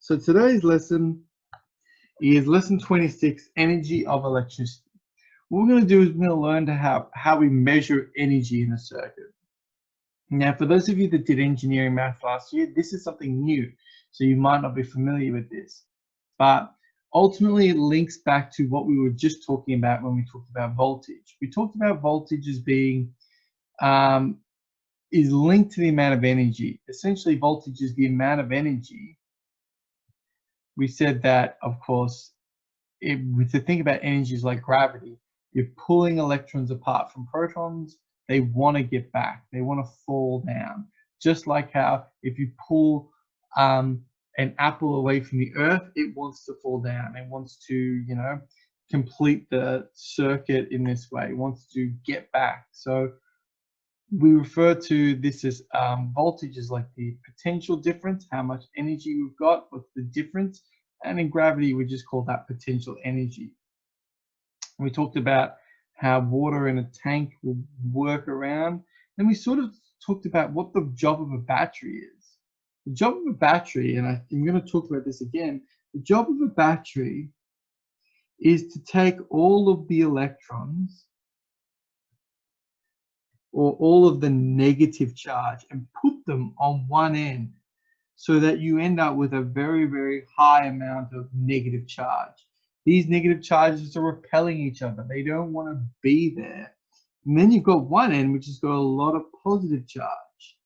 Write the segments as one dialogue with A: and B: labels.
A: So today's lesson is lesson 26, energy of electricity. What we're going to do is we're going to learn how we measure energy in a circuit. Now, for those of you that did engineering math last year, this is something new, so you might not be familiar with this. But ultimately, it links back to what we were just talking about when we talked about voltage. We talked about voltage as being is linked to the amount of energy. Essentially, voltage is the amount of energy. We said that, of course, to think about energies like gravity, you're pulling electrons apart from protons. They want to get back. They want to fall down. Just like how if you pull an apple away from the earth, it wants to fall down. It wants to, complete the circuit in this way. It wants to get back. So we refer to this as voltage as like the potential difference, how much energy we've got, what's the difference. And in gravity, we just call that potential energy. We talked about how water in a tank will work around. And we sort of talked about what the job of a battery is. The job of a battery, and I'm going to talk about this again, the job of a battery is to take all of the electrons or all of the negative charge and put them on one end so that you end up with a very, very high amount of negative charge. These negative charges are repelling each other. They don't want to be there. And then you've got one end which has got a lot of positive charge.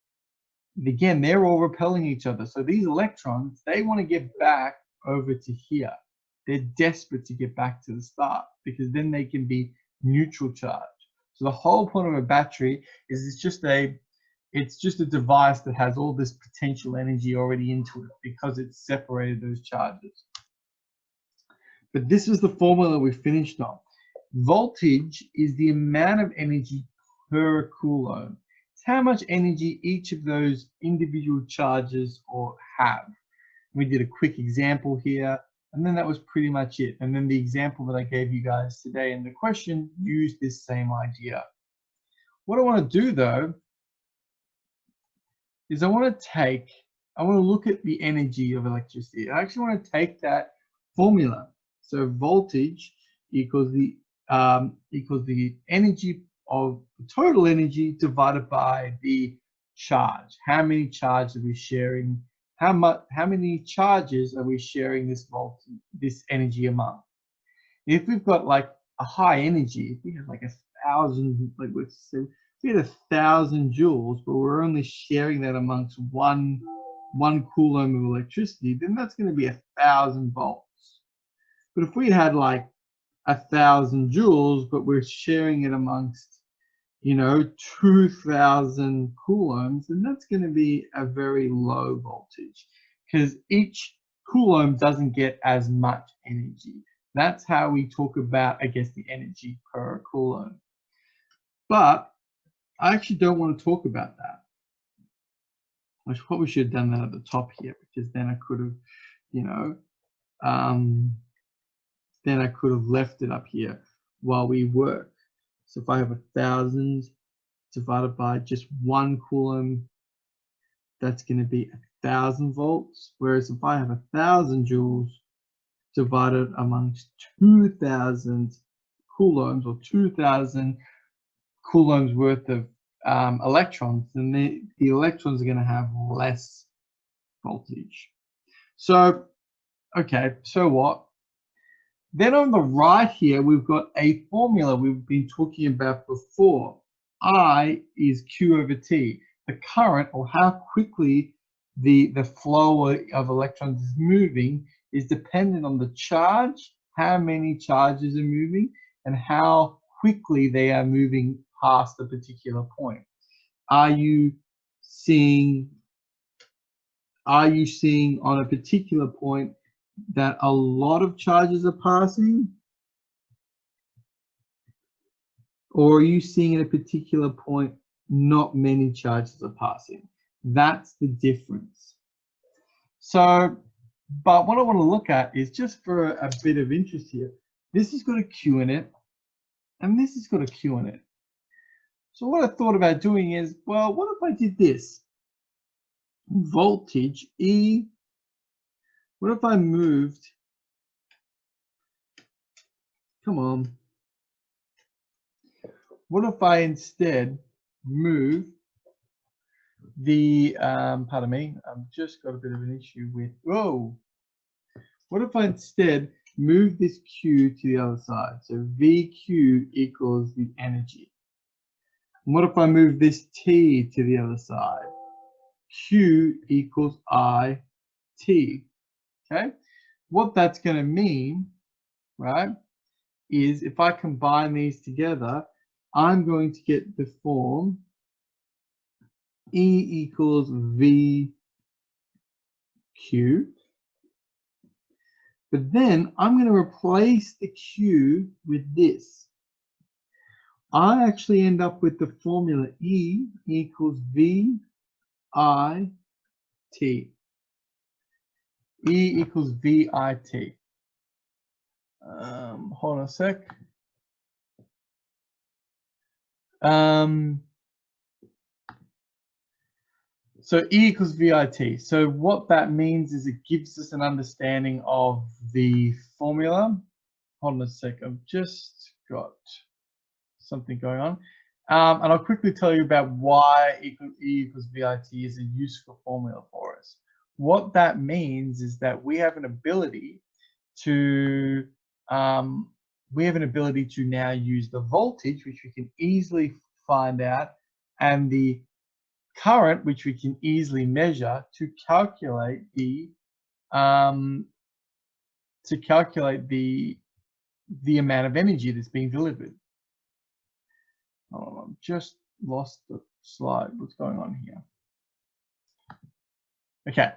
A: And again, they're all repelling each other. So these electrons, they want to get back over to here. They're desperate to get back to the start because then they can be neutral charge. So the whole point of a battery is it's just a device that has all this potential energy already into it because it's separated those charges. But this is the formula we finished on. Voltage is the amount of energy per coulomb. It's how much energy each of those individual charges have. We did a quick example here, and then that was pretty much it. And then the example that I gave you guys today in the question used this same idea. What I want to do though is I want to look at the energy of electricity. I actually want to take that formula. So voltage equals the energy of the total energy divided by the charge. How many charges are we sharing? How many charges are we sharing this energy among? If we've got like a high energy, if we have like 1,000, like let's say we had 1,000 joules, but we're only sharing that amongst one coulomb of electricity, then that's going to be 1,000 volts. But if we had like 1,000 joules, but we're sharing it amongst, 2,000 coulombs, then that's going to be a very low voltage because each coulomb doesn't get as much energy. That's how we talk about, I guess, the energy per coulomb. But I actually don't want to talk about that. I probably should have done that at the top here because then I could have, left it up here while we work. So if I have 1,000 divided by just one coulomb, that's going to be 1,000 volts. Whereas if I have 1,000 joules divided amongst 2,000 coulombs or 2,000 coulombs worth of electrons, then the electrons are going to have less voltage. So, okay, so what? Then on the right here, we've got a formula we've been talking about before. I is Q over T. The current, or how quickly the flow of electrons is moving, is dependent on the charge, how many charges are moving, and how quickly they are moving past a particular point. Are you seeing on a particular point that a lot of charges are passing? Or are you seeing at a particular point not many charges are passing? That's the difference. So, but what I want to look at is just for a bit of interest here. This has got a Q in it, and this has got a Q in it. So what I thought about doing is, well, what if I did this? Voltage E What if I moved, come on, what if I instead move the, pardon me, I've just got a bit of an issue with, whoa. What if I instead move this Q to the other side? So VQ equals the energy. And what if I move this T to the other side? Q equals IT. Okay? What that's going to mean, right, is if I combine these together, I'm going to get the form E equals VQ. But then I'm going to replace the Q with this. I actually end up with the formula E equals VIT. E equals VIT. Hold on a sec. So E equals VIT. So what that means is it gives us an understanding of the formula. Hold on a sec. I've just got something going on. And I'll quickly tell you about why E equals VIT is a useful formula for us. What that means is that we have an ability to now use the voltage, which we can easily find out, and the current, which we can easily measure, to calculate the amount of energy that's being delivered. Oh, I've just lost the slide. What's going on here? Okay,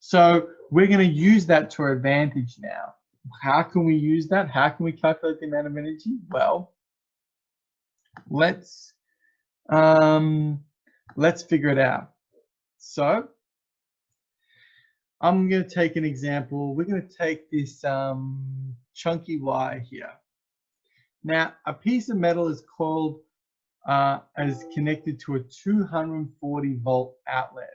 A: so we're going to use that to our advantage now. How can we use that? How can we calculate the amount of energy? Well, let's figure it out. So I'm going to take an example. We're going to take this chunky wire here. Now, a piece of metal is called is connected to a 240 volt outlet.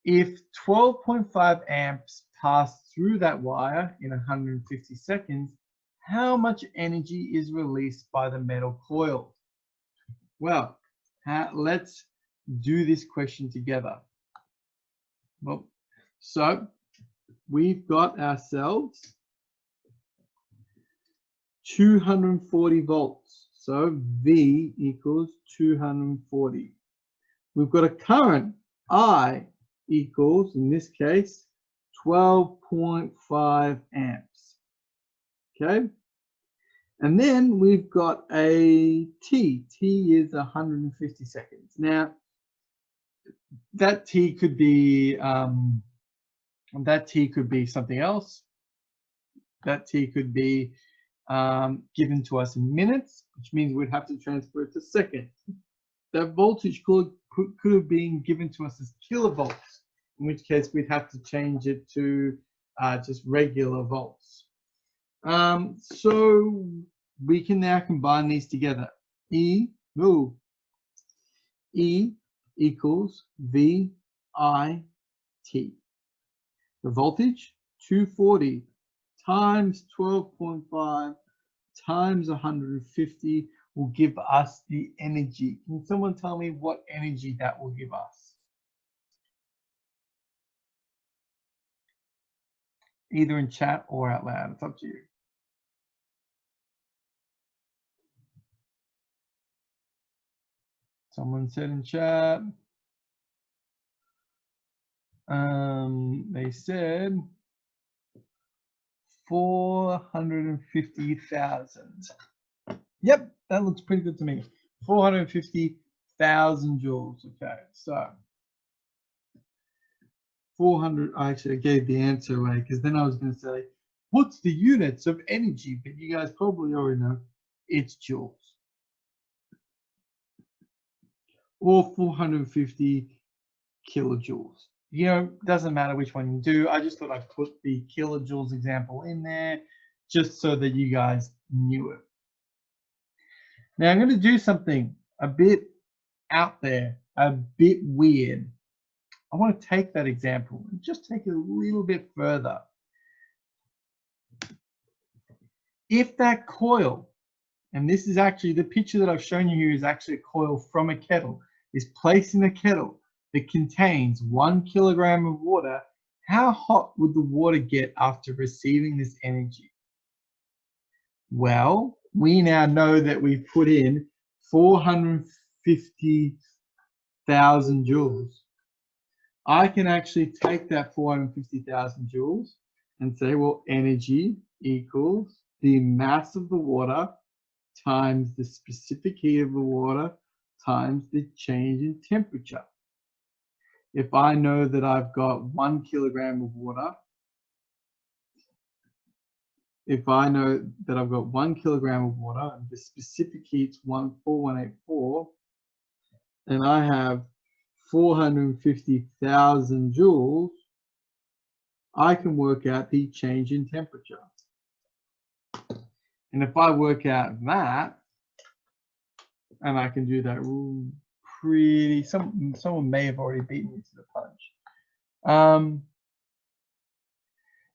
A: If 12.5 amps pass through that wire in 150 seconds, how much energy is released by the metal coil? Well, let's do this question together. Well, so we've got ourselves 240 volts. So V equals 240. We've got a current I equals, in this case, 12.5 amps. Okay. And then we've got a T. T is 150 seconds. Now, that T could be something else. That T could be given to us in minutes, which means we'd have to transfer it to seconds. That voltage could have been given to us as kilovolts, in which case we'd have to change it to just regular volts. So we can now combine these together. E equals VIT. The voltage, 240 times 12.5 times 150 will give us the energy. Can someone tell me what energy that will give us? Either in chat or out loud, it's up to you. Someone said in chat, they said 450,000. Yep, that looks pretty good to me. 450,000 joules. Okay, so 400. I actually gave the answer away because then I was going to say, what's the units of energy? But you guys probably already know it's joules. Or 450 kilojoules. You know, doesn't matter which one you do. I just thought I'd put the kilojoules example in there just so that you guys knew it. Now I'm going to do something a bit out there, a bit weird. I want to take that example and just take it a little bit further. If that coil, and this is actually the picture that I've shown you here is actually a coil from a kettle, is placed in a kettle that contains 1 kilogram of water, how hot would the water get after receiving this energy? Well, we now know that we put in 450,000 joules. I can actually take that 450,000 joules and say, well, energy equals the mass of the water times the specific heat of the water times the change in temperature. If I know that I've got 1 kilogram of water, if I know that I've got 1 kilogram of water and the specific heat's 14184, and I have 450,000 joules, I can work out the change in temperature. And if I work out that, and I can do that pretty, someone may have already beaten me to the punch.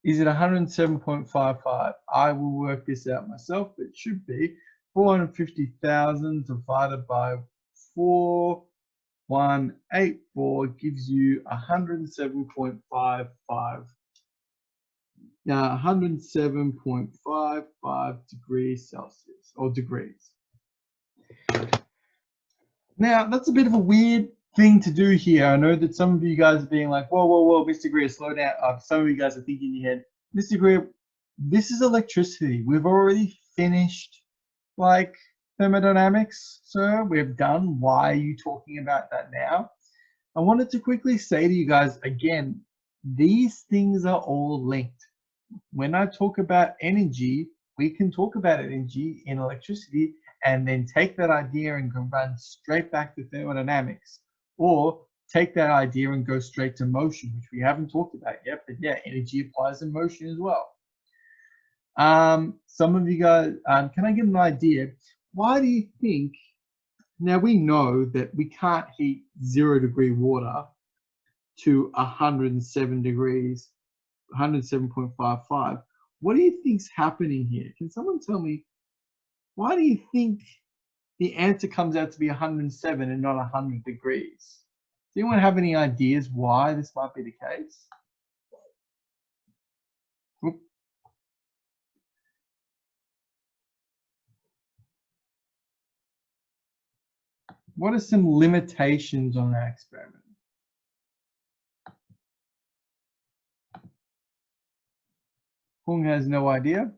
A: Is it 107.55? I will work this out myself, but it should be 450,000 divided by 4184 gives you 107.55. Now 107.55 degrees Celsius, or degrees. Now that's a bit of a weird thing to do here. I know that some of you guys are being like, whoa, Mr. Greer, slow down. Some of you guys are thinking in your head, Mr. Greer, this is electricity. We've already finished like thermodynamics, sir. We've done. Why are you talking about that now? I wanted to quickly say to you guys again, these things are all linked. When I talk about energy, we can talk about energy in electricity and then take that idea and go run straight back to thermodynamics, or take that idea and go straight to motion, which we haven't talked about yet, but yeah, energy applies in motion as well. Some of you guys, can I get an idea? Why do you think, now we know that we can't heat 0 degree water to 107 degrees, 107.55. What do you think's happening here? Can someone tell me, why do you think the answer comes out to be 107 and not 100 degrees? Does anyone have any ideas why this might be the case? Oop. What are some limitations on that experiment? Hung has no idea.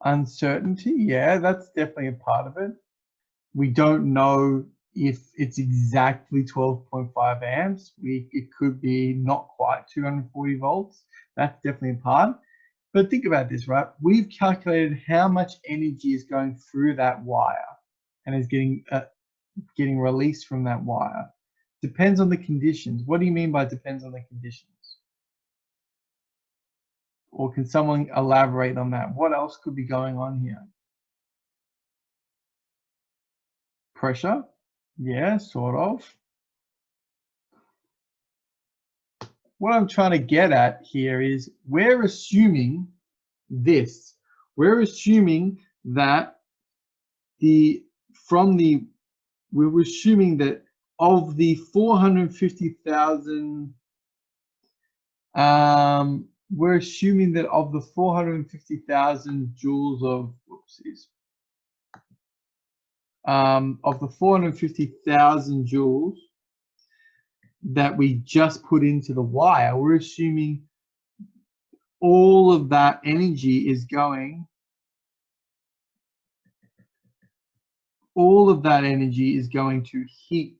A: Uncertainty, yeah, that's definitely a part of it. We don't know if it's exactly 12.5 amps. It could be not quite 240 volts. That's definitely a part. But think about this, right? We've calculated how much energy is going through that wire and is getting released from that wire. Depends on the conditions. What do you mean by depends on the conditions? Or can someone elaborate on that? What else could be going on here? Pressure? Yeah, sort of. What I'm trying to get at here is we're assuming this. We're assuming that we're assuming that of the 450,000, we're assuming that of the 450,000 joules of, of the 450,000 joules that we just put into the wire, we're assuming all of that energy is going, all of that energy is going to heat.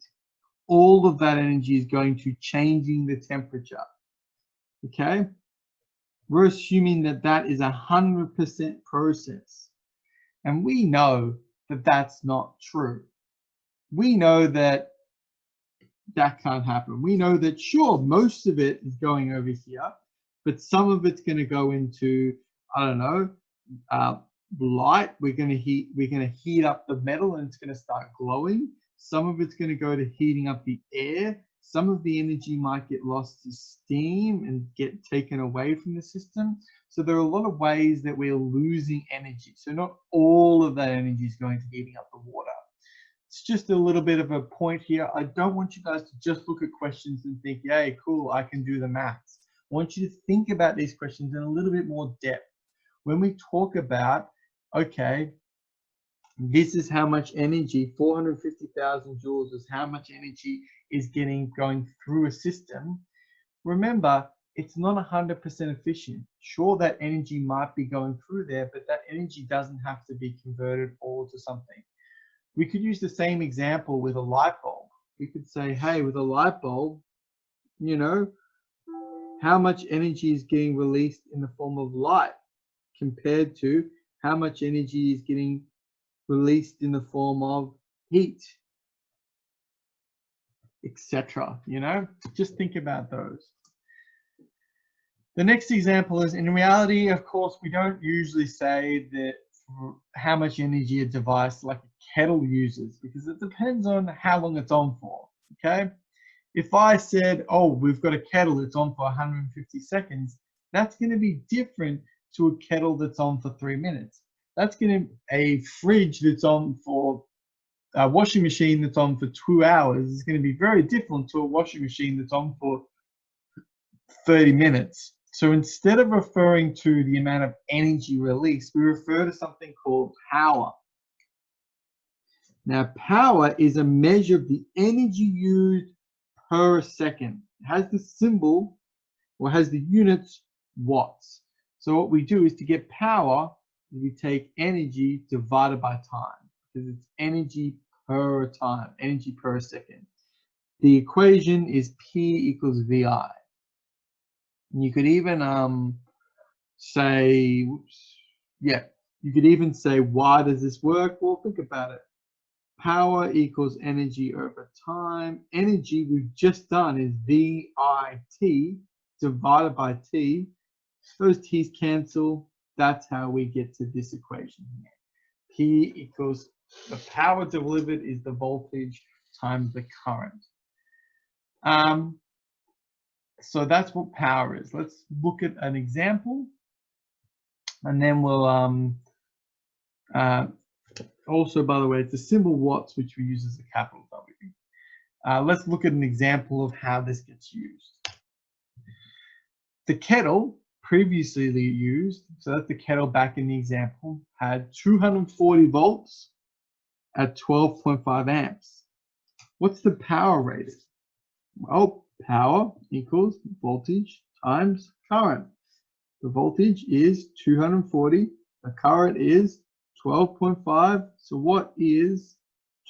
A: All of that energy is going to changing the temperature. Okay? We're assuming that that is 100% process. And we know that that's not true. We know that that can't happen. We know that, sure, most of it is going over here, but some of it's going to go into, I don't know, light, we're going to heat up the metal and it's going to start glowing. Some of it's going to go to heating up the air. Some of the energy might get lost to steam and get taken away from the system. So there are a lot of ways that we're losing energy. So not all of that energy is going to heating up the water. It's just a little bit of a point here. I don't want you guys to just look at questions and think, yay, cool, I can do the maths. I want you to think about these questions in a little bit more depth. When we talk about, okay, this is how much energy, 450,000 joules is how much energy is going through a system. Remember, it's not 100% efficient. Sure, that energy might be going through there, but that energy doesn't have to be converted all to something. We could use the same example with a light bulb. We could say, hey, with a light bulb, you know, how much energy is getting released in the form of light compared to how much energy is getting released in the form of heat, etc. You know, just think about those. The next example is, in reality, of course, we don't usually say that how much energy a device like a kettle uses, because it depends on how long it's on for. Okay, if I said, oh, we've got a kettle that's on for 150 seconds, that's going to be different to a kettle that's on for 3 minutes. That's going to, a fridge that's on for, a washing machine that's on for 2 hours is going to be very different to a washing machine that's on for 30 minutes. So instead of referring to the amount of energy released, we refer to something called power. Now, power is a measure of the energy used per second. It has the symbol, or has the units, watts. So what we do is, to get power, we take energy divided by time, because it's energy per time, energy per second. The equation is P equals VI. And you could even say, you could even say, why does this work? Well, think about it. Power equals energy over time. Energy we've just done is VIT divided by T. Those T's cancel. That's how we get to this equation here. P equals, the power delivered is the voltage times the current. So that's what power is. Let's look at an example, and then we'll also, by the way, it's a symbol watts, which we use as a capital W. Let's look at an example of how this gets used. The kettle previously used, so that's the kettle back in the example, had 240 volts at 12.5 amps. What's the power rated? Well, power equals voltage times current. The voltage is 240, the current is 12.5. So what is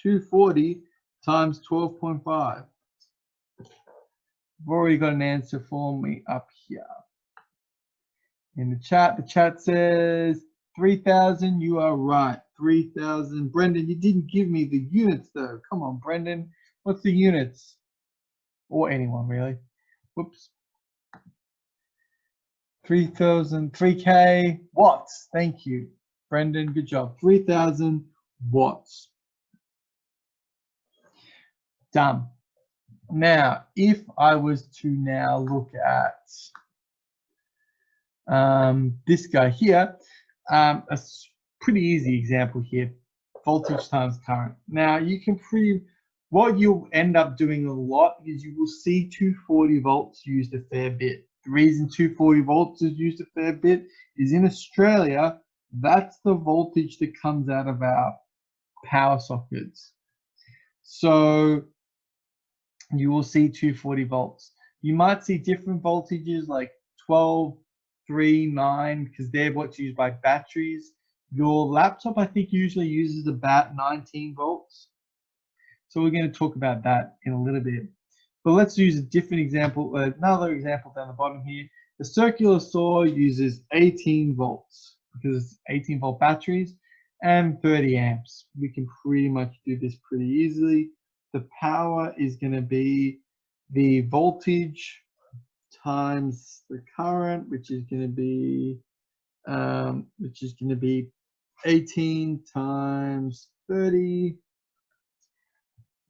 A: 240 times 12.5? I've already got an answer for me up here. In the chat says 3,000. You are right, 3,000. Brendan, you didn't give me the units though. Come on, Brendan. What's the units? Or anyone really. Whoops. 3,000, 3K watts. Thank you, Brendan. Good job. 3,000 watts. Done. Now, if I was to now look at this guy here, a pretty easy example here, voltage times current. Now, you can what you'll end up doing a lot is you will see 240 volts used a fair bit. The reason 240 volts is used a fair bit is, in Australia, that's the voltage that comes out of our power sockets. So you will see 240 volts. You might see different voltages like 12, 3, 9, because they're what's used by batteries. Your laptop, I think, usually uses about 19 volts. So we're going to talk about that in a little bit. But let's use a different example, another example down the bottom here. The circular saw uses 18 volts because it's 18 volt batteries and 30 amps. We can pretty much do this pretty easily. The power is going to be the voltage times the current, which is going to be 18 times 30,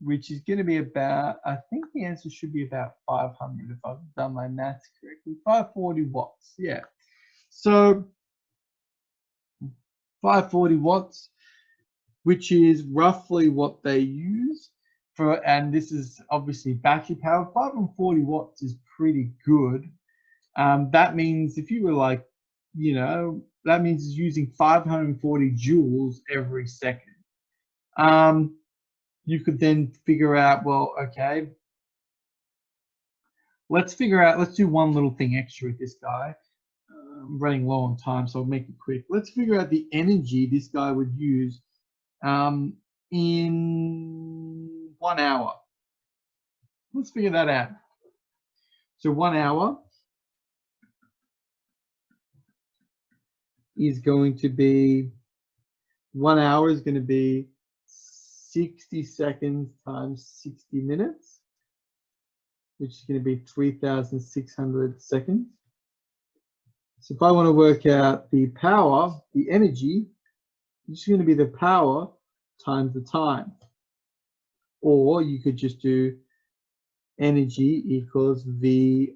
A: which is going to be about, I think the answer should be about 500 if I've done my maths correctly. 540 watts, yeah. So 540 watts, which is roughly what they use for, and this is obviously battery power. 540 watts is pretty good. That means if you were like, you know, that means it's using 540 joules every second. You could then figure out, well, okay, let's do one little thing extra with this guy. I'm running low on time, so I'll make it quick. Let's figure out the energy this guy would use in 1 hour. Let's figure that out. So 1 hour is going to be, 1 hour is going to be 60 seconds times 60 minutes, which is going to be 3,600 seconds. So if I want to work out the power, the energy, it's going to be the power times the time. Or you could just do energy equals VIT,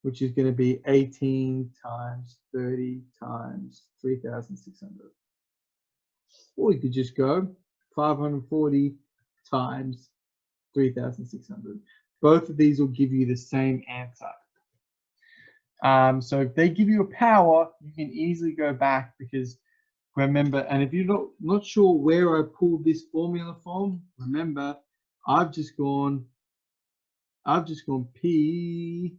A: which is going to be 18 times 30 times 3,600. Or you could just go 540 times 3,600. Both of these will give you the same answer. So if they give you a power, you can easily go back, because remember, and if you're not sure where I pulled this formula from, remember, I've just gone P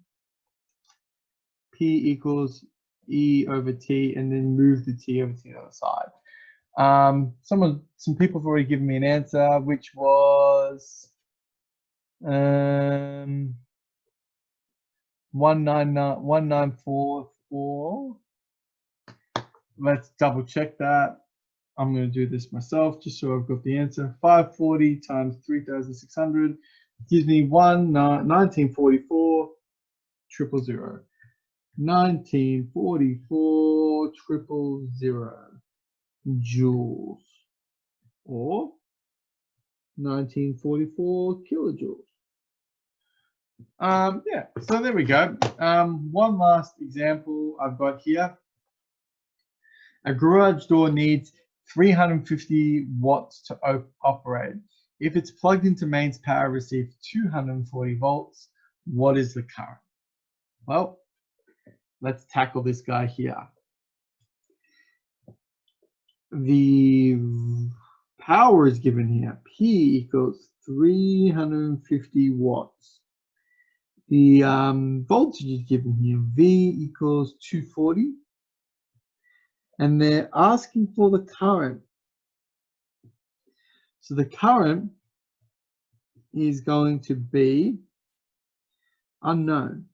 A: equals E over T, and then move the T over to the other side. Some people have already given me an answer, which was 1944. Let's double check that. I'm going to do this myself just so I've got the answer. 540 times 3,600 gives me 1944 000. 1944 000 joules, or 1944 kilojoules. Yeah, so there we go. One last example I've got here. A garage door needs 350 watts to operate. If it's plugged into mains power receives 240 volts, what is the current? Well, let's tackle this guy here. The power is given here. P equals 350 watts. The voltage is given here. V equals 240. And they're asking for the current. So the current is going to be unknown.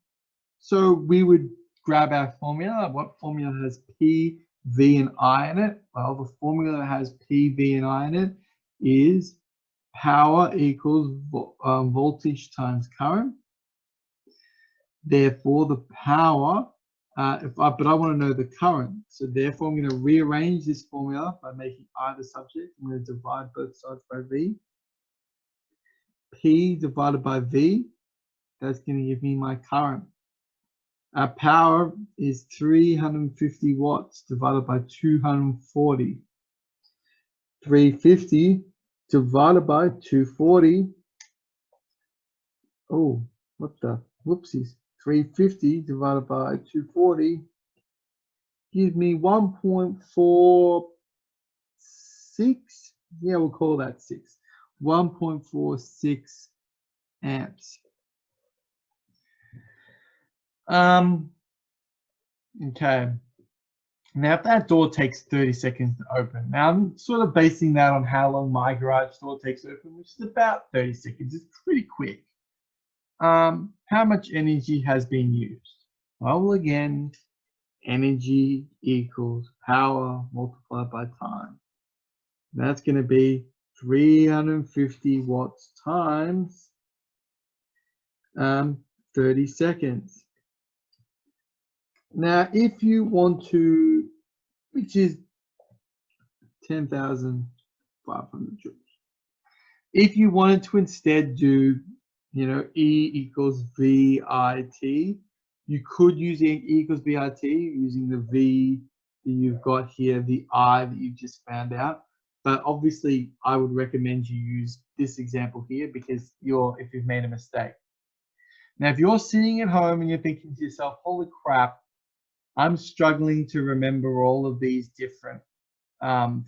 A: So we would grab our formula. What formula has P, V, and I in it? Well, the formula that has P, V, and I in it is power equals voltage times current. Therefore, the power, but I want to know the current. So therefore, I'm going to rearrange this formula by making I the subject. I'm going to divide both sides by V. P divided by V, that's going to give me my current. Our power is 350 watts divided by 240. 350 divided by 240. Oh, what the whoopsies. 350 divided by 240 gives me 1.46. Yeah, we'll call that 6. 1.46 amps. Okay. Now, if that door takes 30 seconds to open, now I'm sort of basing that on how long my garage door takes to open, which is about 30 seconds. It's pretty quick. How much energy has been used? Well, again, energy equals power multiplied by time. That's going to be 350 watts times 30 seconds. Now, if you want to which is 10,500 joules. If you wanted to instead do, E equals VIT, you could use E equals VIT using the V that you've got here, the I that you've just found out. But obviously, I would recommend you use this example here because if you've made a mistake. Now, if you're sitting at home and you're thinking to yourself, holy crap, I'm struggling to remember all of these different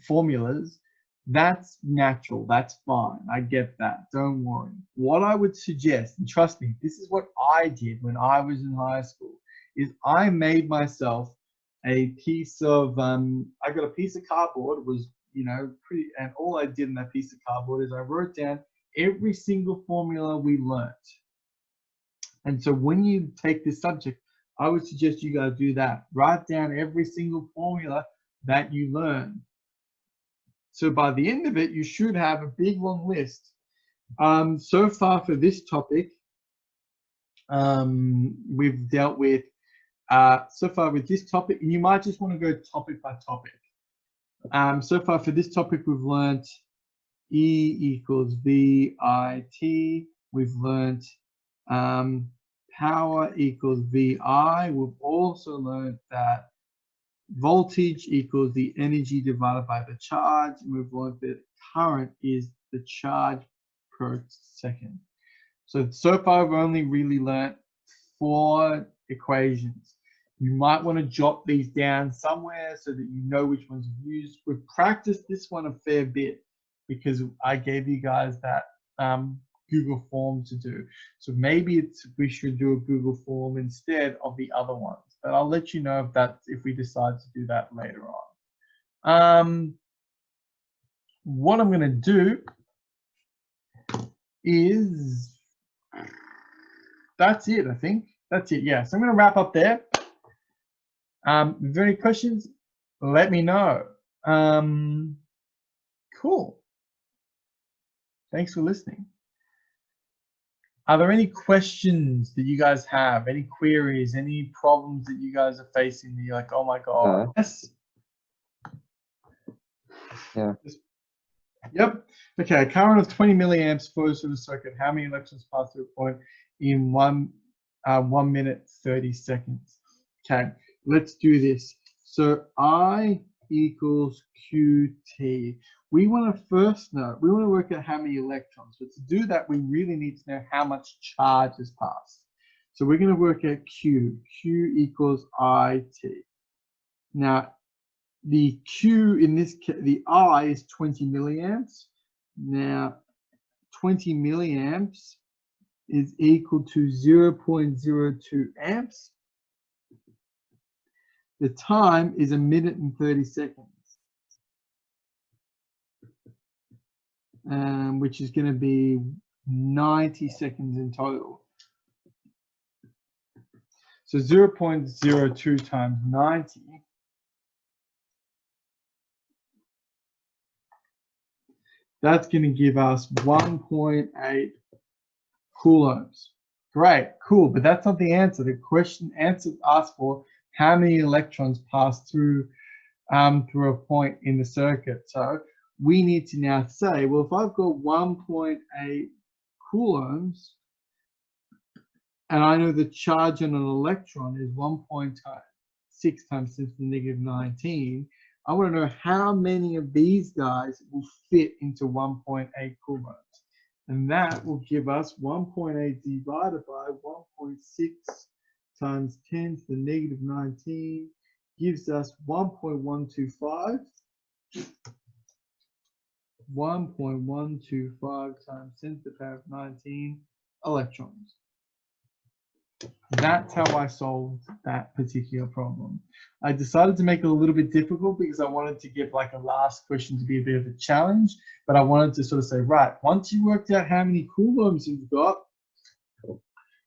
A: formulas, that's natural. That's fine. I get that. Don't worry. What I would suggest, and trust me, this is what I did when I was in high school, is I made myself a piece of, I got a piece of cardboard. It was, pretty, and all I did in that piece of cardboard is I wrote down every single formula we learnt. And so when you take this subject, I would suggest you guys do that. Write down every single formula that you learn. So by the end of it, you should have a big long list. So far for this topic, we've dealt with, so far with this topic, and you might just want to go topic by topic. So far for this topic, we've learned E equals VIT. We've learned power equals VI. We've also learned that voltage equals the energy divided by the charge. And we've learned that current is the charge per second. So far, we've only really learned 4 equations. You might want to jot these down somewhere so that you know which ones you've used. We've practiced this one a fair bit because I gave you guys that Google form to do. So maybe we should do a Google form instead of the other ones. But I'll let you know if we decide to do that later on. What I'm going to do is, that's it, I think. That's it, yeah. So I'm going to wrap up there. If there are any questions, let me know. Cool. Thanks for listening. Are there any questions that you guys have? Any queries? Any problems that you guys are facing that you're like, oh my God? Yes.
B: Yeah.
A: Yep. Okay. A current of 20 milliamps flows through the circuit. How many electrons pass through a point in 1 minute 30 seconds? Okay. Let's do this. So I equals QT. We want to first know, we want to work out how many electrons. But to do that, we really need to know how much charge has passed. So we're going to work out Q. Q equals IT. Now, the Q in this case, the I is 20 milliamps. Now, 20 milliamps is equal to 0.02 amps. The time is 1 minute and 30 seconds. Which is going to be 90 seconds in total. So 0.02 times 90 that's going to give us 1.8 coulombs. Great, cool, but that's not the answer. The question asks for how many electrons pass through a point in the circuit. So we need to now say, well, if I've got 1.8 coulombs, and I know the charge on an electron is 1.6 times 10 to the negative 19, I want to know how many of these guys will fit into 1.8 coulombs. And that will give us 1.8 divided by 1.6 times 10 to the negative 19 gives us 1.125. 1.125 times 10 to the power of 19 electrons. That's how I solved that particular problem. I decided to make it a little bit difficult because I wanted to give like a last question to be a bit of a challenge, but I wanted to sort of say, right, once you worked out how many coulombs you've got,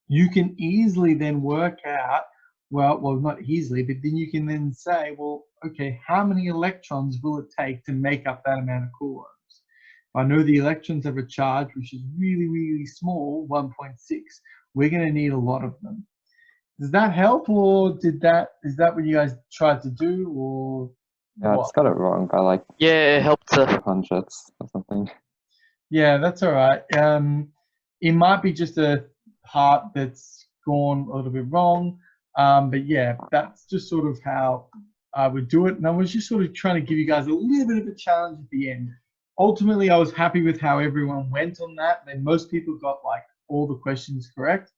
A: you can easily then work out, well, not easily, but then you can then say, well, okay, how many electrons will it take to make up that amount of coulombs? I know the electrons have a charge which is really, really small, 1.6. We're going to need a lot of them. Does that help, or is that what you guys tried to do, or
B: Yeah, I
A: What?
B: just got it wrong by like
C: Yeah, it helped to.
B: hundredths or something.
A: Yeah, that's all right. It might be just a part that's gone a little bit wrong. But yeah, that's just sort of how I would do it. And I was just sort of trying to give you guys a little bit of a challenge at the end. Ultimately, I was happy with how everyone went on that. And most people got like all the questions correct,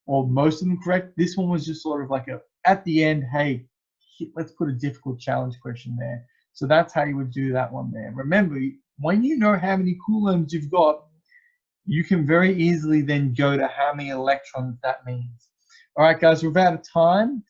A: or most of them correct. This one was just sort of like a at the end, hey, let's put a difficult challenge question there. So that's how you would do that one there. Remember, when you know how many coulombs you've got, you can very easily then go to how many electrons that means. All right, guys, we're out of time.